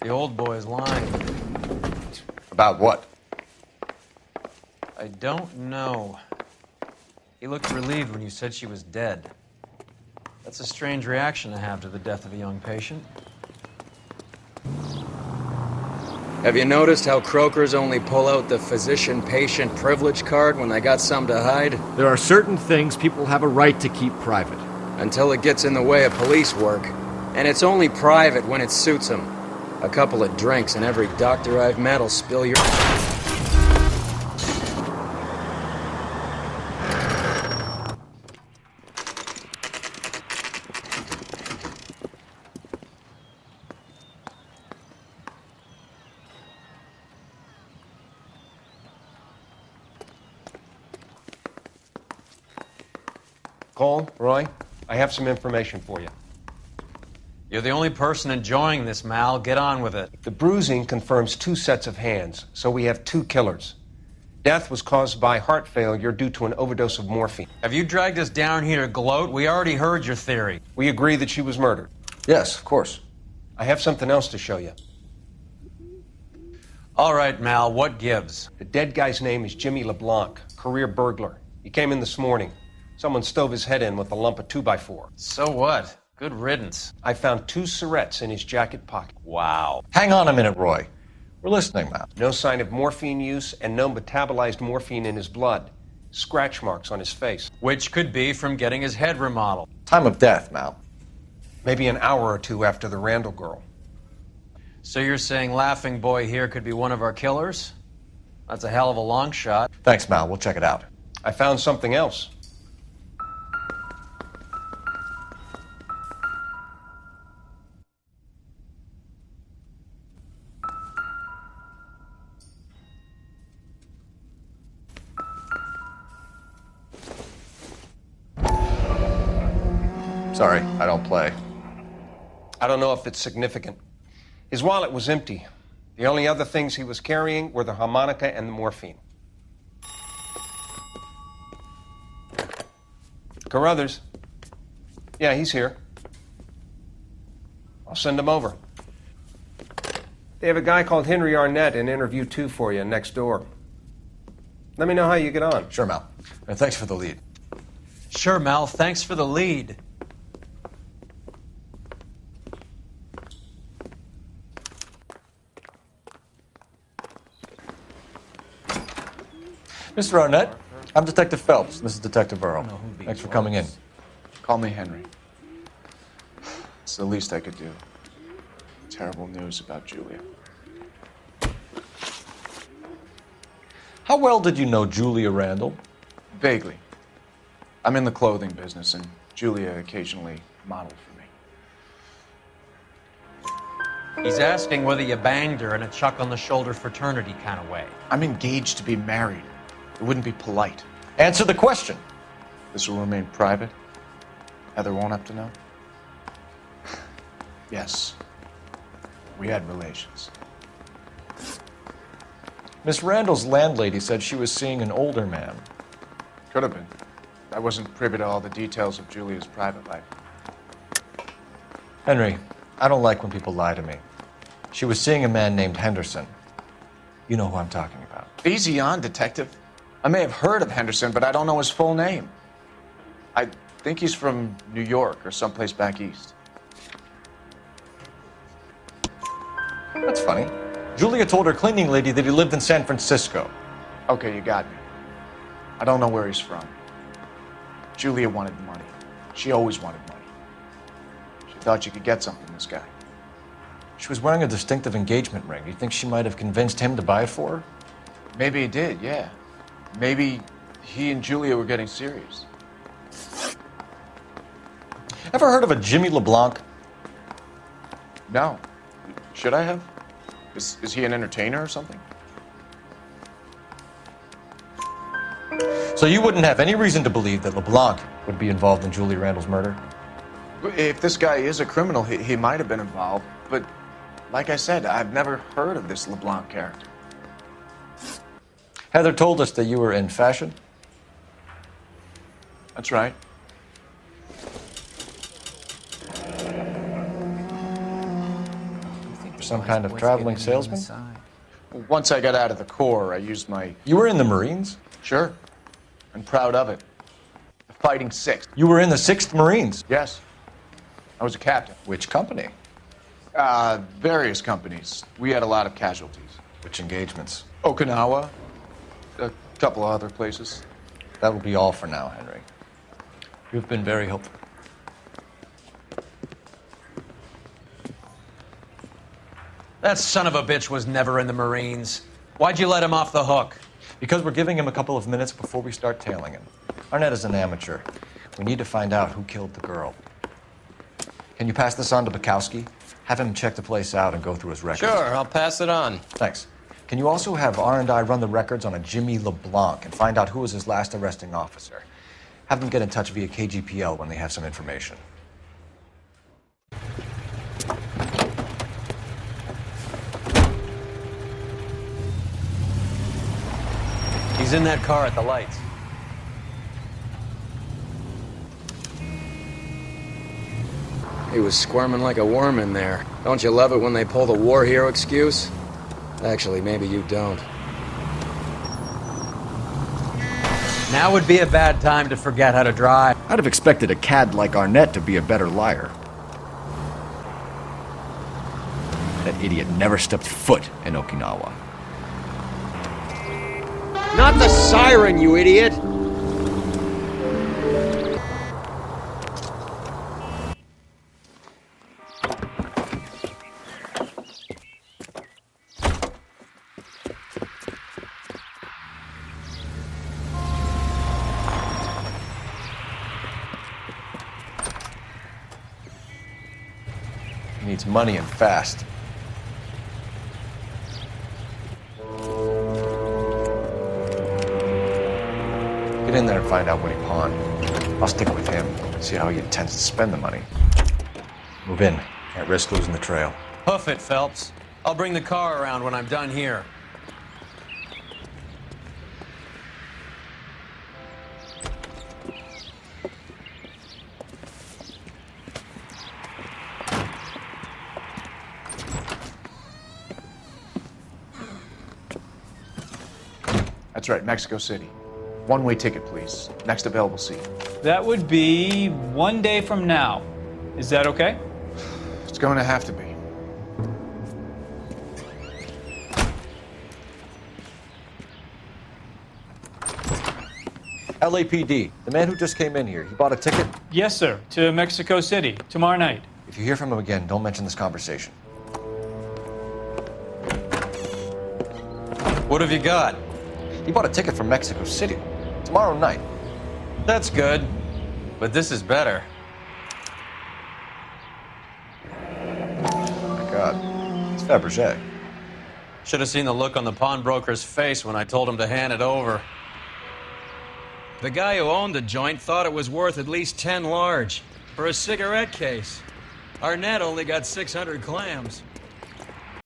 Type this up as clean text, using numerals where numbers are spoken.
The old boy's lying. About what? I don't know. He looked relieved when you said she was dead. That's a strange reaction to have to the death of a young patient. Have you noticed how croakers only pull out the physician-patient privilege card when they got something to hide? There are certain things people have a right to keep private. Until it gets in the way of police work. And it's only private when it suits them. A couple of drinks and every doctor I've met will spill your... Cole, Roy, I have some information for you. You're the only person enjoying this, Mal. Get on with it. The bruising confirms 2 sets of hands, so we have 2 killers. Death was caused by heart failure due to an overdose of morphine. Have you dragged us down here to gloat? We already heard your theory. We agree that she was murdered. Yes, of course. I have something else to show you. All right, Mal, what gives? The dead guy's name is Jimmy LeBlanc, career burglar. He came in this morning. Someone stove his head in with a lump of 2x4. So what? Good riddance. I found 2 cigarettes in his jacket pocket. Wow. Hang on a minute, Roy. We're listening now. No sign of morphine use and no metabolized morphine in his blood. Scratch marks on his face. Which could be from getting his head remodeled. Time of death, Mal. Maybe an hour or 2 after the Randall girl. So you're saying Laughing Boy here could be one of our killers? That's a hell of a long shot. Thanks, Mal. We'll check it out. I found something else. Sorry, I don't play. I don't know if it's significant. His wallet was empty. The only other things he was carrying were the harmonica and the morphine. Carruthers. Yeah, he's here. I'll send him over. They have a guy called Henry Arnett in interview 2 for you next door. Let me know how you get on. Sure, Mal. And thanks for the lead. Sure, Mal, thanks for the lead. Mr. Arnett, I'm Detective Phelps. This is Detective Burrow. Thanks for coming in. Call me Henry. It's the least I could do. Terrible news about Julia. How well did you know Julia Randall? Vaguely. I'm in the clothing business, and Julia occasionally modeled for me. He's asking whether you banged her in a chuck-on-the-shoulder fraternity kind of way. I'm engaged to be married. It wouldn't be polite. Answer the question. This will remain private? Heather won't have to know? Yes. We had relations. Miss Randall's landlady said she was seeing an older man. Could have been. I wasn't privy to all the details of Julia's private life. Henry, I don't like when people lie to me. She was seeing a man named Henderson. You know who I'm talking about. Easy on, Detective. I may have heard of Henderson, but I don't know his full name. I think he's from New York or someplace back east. That's funny. Julia told her cleaning lady that he lived in San Francisco. Okay, you got me. I don't know where he's from. Julia wanted money. She always wanted money. She thought she could get something from this guy. She was wearing a distinctive engagement ring. Do you think she might have convinced him to buy it for her? Maybe he did, yeah. Maybe he and Julia were getting serious. Ever heard of a Jimmy LeBlanc? No. Should I have? Is he an entertainer or something? So you wouldn't have any reason to believe that LeBlanc would be involved in Julia Randall's murder? If this guy is a criminal, he might have been involved. But like I said, I've never heard of this LeBlanc character. Heather told us that you were in fashion. That's right. You think Some kind of traveling salesman? Well, once I got out of the Corps, I used my... You were in the Marines? Sure. I'm proud of it. The Fighting Sixth. You were in the 6th Marines? Yes. I was a captain. Which company? Various companies. We had a lot of casualties. Which engagements? Okinawa. A couple of other places. That will be all for now, Henry. You've been very helpful. That son of a bitch was never in the Marines. Why'd you let him off the hook? Because we're giving him a couple of minutes before we start tailing him. Arnett is an amateur. We need to find out who killed the girl. Can you pass this on to Bukowski? Have him check the place out and go through his records. Sure, I'll pass it on. Thanks. Can you also have R&I run the records on a Jimmy LeBlanc and find out who was his last arresting officer? Have them get in touch via KGPL when they have some information. He's in that car at the lights. He was squirming like a worm in there. Don't you love it when they pull the war hero excuse? Actually, maybe you don't. Now would be a bad time to forget how to drive. I'd have expected a cad like Arnett to be a better liar. That idiot never stepped foot in Okinawa. Not the siren, you idiot! He needs money and fast. Get in there and find out what he pawned. I'll stick with him, see how he intends to spend the money. Move in. Can't risk losing the trail. Hoof it, Phelps. I'll bring the car around when I'm done here. That's right, Mexico City. One-way ticket, please. Next available seat. That would be 1 day from now. Is that okay? It's going to have to be. LAPD, the man who just came in here, he bought a ticket? Yes, sir. To Mexico City, tomorrow night. If you hear from him again, don't mention this conversation. What have you got? He bought a ticket from Mexico City. Tomorrow night. That's good. But this is better. Oh my God. It's Fabergé. Should have seen the look on the pawnbroker's face when I told him to hand it over. The guy who owned the joint thought it was worth at least 10 large for a cigarette case. Arnett only got 600 clams.